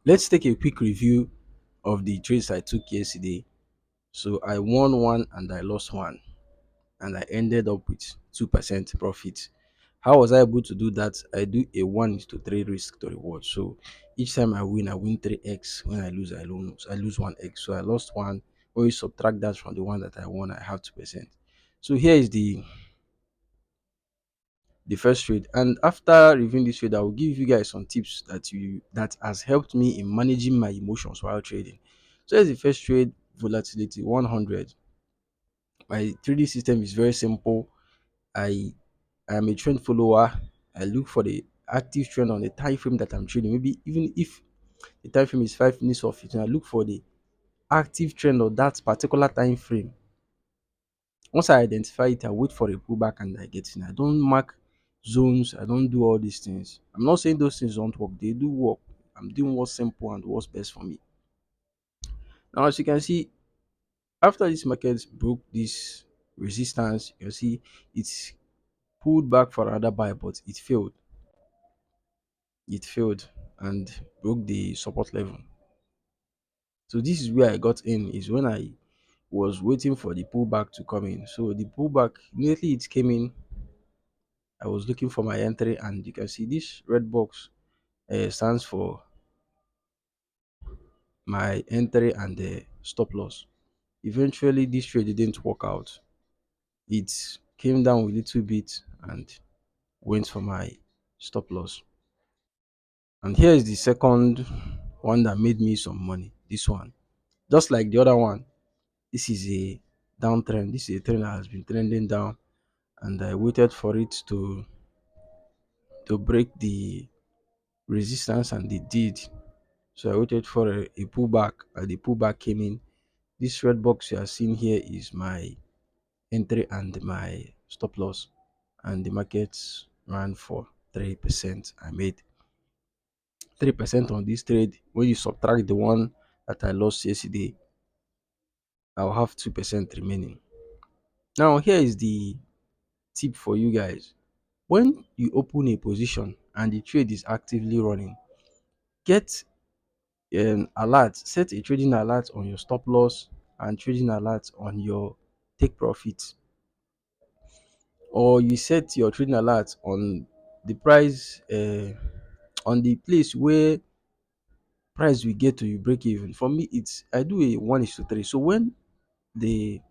Let's take a quick review of the trades I took yesterday. So I won one and I lost one, and I ended up with 2% profit. How was I able to do that? I do a 1 to 3 risk to reward. So each time I win 3x. When I lose 1x. So I lost one. When you subtract that from the one that I won, I have 2%. So here is the first trade. And after reviewing this trade, I will give you guys some tips that has helped me in managing my emotions while trading. So here's the first trade: volatility 100. My trading system is very simple. I am a trend follower. I look for the active trend on the time frame that I'm trading. Maybe even if the time frame is 5 minutes or 15, I look for the active trend of that particular time frame. Once I identify it, I wait for a pullback and I get in. I don't mark zones. I don't do all these things. I'm not saying those things don't work. They do work. I'm doing what's simple and what's best for me. Now, as you can see, after this market broke this resistance, you see it's pulled back for another buy, but it failed. It failed and broke the support level. So this is where I got in. Is when I was waiting for the pullback to come in. So the pullback immediately it came in. I was looking for my entry, and you can see this red box stands for my entry and the stop loss. Eventually, this trade didn't work out. It came down a little bit and went for my stop loss. And here is the second one that made me some money. This one, just like the other one, this is a downtrend. This is a trend that has been trending down, and I waited for it to break the resistance, and it did. So I waited for a pullback, and the pullback came in. This red box you are seeing here is my entry and my stop loss, and the market ran for 3%. I made 3% on this trade. When you subtract the one that I lost yesterday, I'll have 2% remaining. Now, here is the tip for you guys. When you open a position and the trade is actively running, get an alert, set a trading alert on your stop loss and trading alert on your take profit, or you set your trading alert on the price, on the place where price will get to you break even. For me, it's I do a 1:3. So when the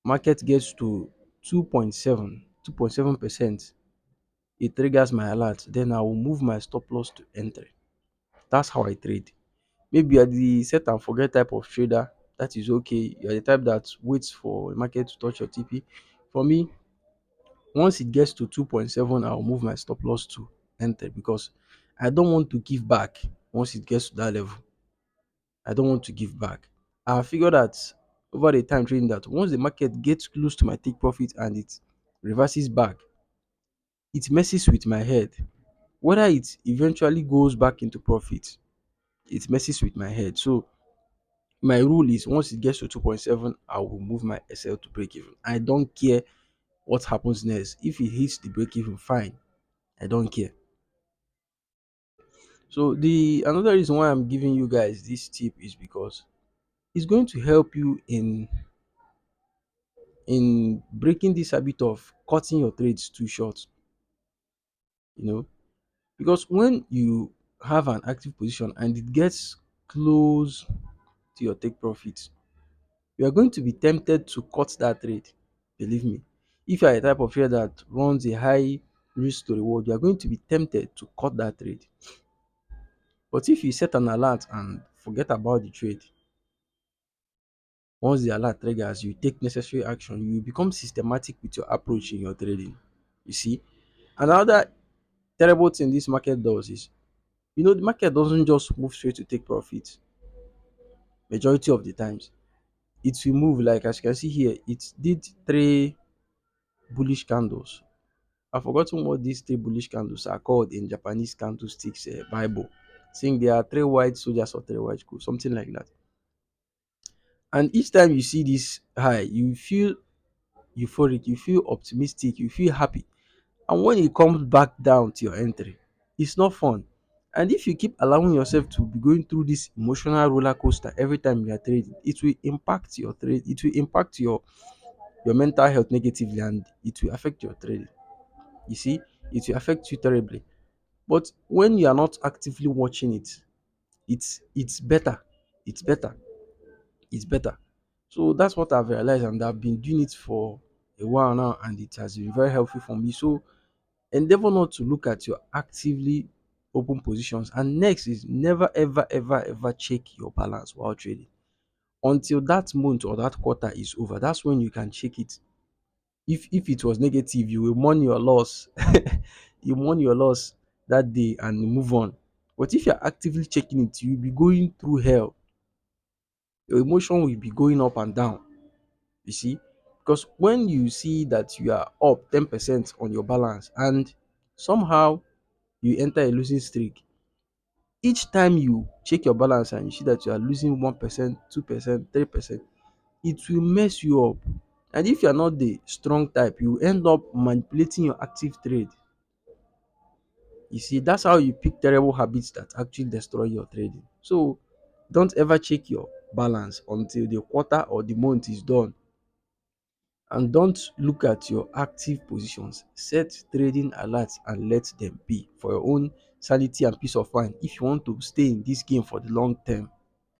market gets to 2.7%, it triggers my alert. Then I will move my stop loss to entry. That's how I trade. Maybe you're the set and forget type of trader. That is okay. You're the type that waits for the market to touch your TP. For me, once it gets to 2.7, I'll move my stop loss to enter, because I don't want to give back once it gets to that level. I don't want to give back. I figured that over the time trading that once the market gets close to my take profit and it reverses back, it messes with my head. Whether it eventually goes back into profit, it messes with my head. So my rule is once it gets to 2.7, I will move my SL to break even. I don't care what happens next. If it hits the break even, fine. I don't care. So the another reason why I'm giving you guys this tip is because it's going to help you in breaking this habit of cutting your trades too short, you know, because when you have an active position and it gets close to your take profit, you are going to be tempted to cut that trade. Believe me, if you are a type of trader that runs a high risk to reward, you are going to be tempted to cut that trade. But if you set an alert and forget about the trade, once the alert triggers, you take necessary action, you become systematic with your approach in your trading. You see, another terrible thing this market does is, the market doesn't just move straight to take profit. Majority of the times, it will move, like as you can see here, it did three bullish candles. I've forgotten what these three bullish candles are called in Japanese candlesticks Bible. Saying there are three white soldiers or three white cool, something like that. And each time you see this high, you feel euphoric, you feel optimistic, you feel happy. And when it comes back down to your entry, it's not fun. And if you keep allowing yourself to be going through this emotional roller coaster every time you are trading, it will impact your trade, it will impact your mental health negatively, and it will affect your trading. You see, it will affect you terribly. But when you are not actively watching it, it's better. It's better. It's better. So that's what I've realized, and I've been doing it for a while now, and it has been very helpful for me. So endeavor not to look at your actively open positions. And next is never ever ever ever check your balance while trading until that month or that quarter is over. That's when you can check it. If it was negative, you will mourn your loss. You mourn your loss that day and move on. But if you're actively checking it, you'll be going through hell. Your emotion will be going up and down. You see, because when you see that you are up 10% on your balance and somehow you enter a losing streak, each time you check your balance and you see that you are losing 1%, 2%, 3%, it will mess you up. And if you are not the strong type, you end up manipulating your active trade. You see, that's how you pick terrible habits that actually destroy your trading. So don't ever check your balance until the quarter or the month is done. And don't look at your active positions. Set trading alerts and let them be for your own sanity and peace of mind if you want to stay in this game for the long term.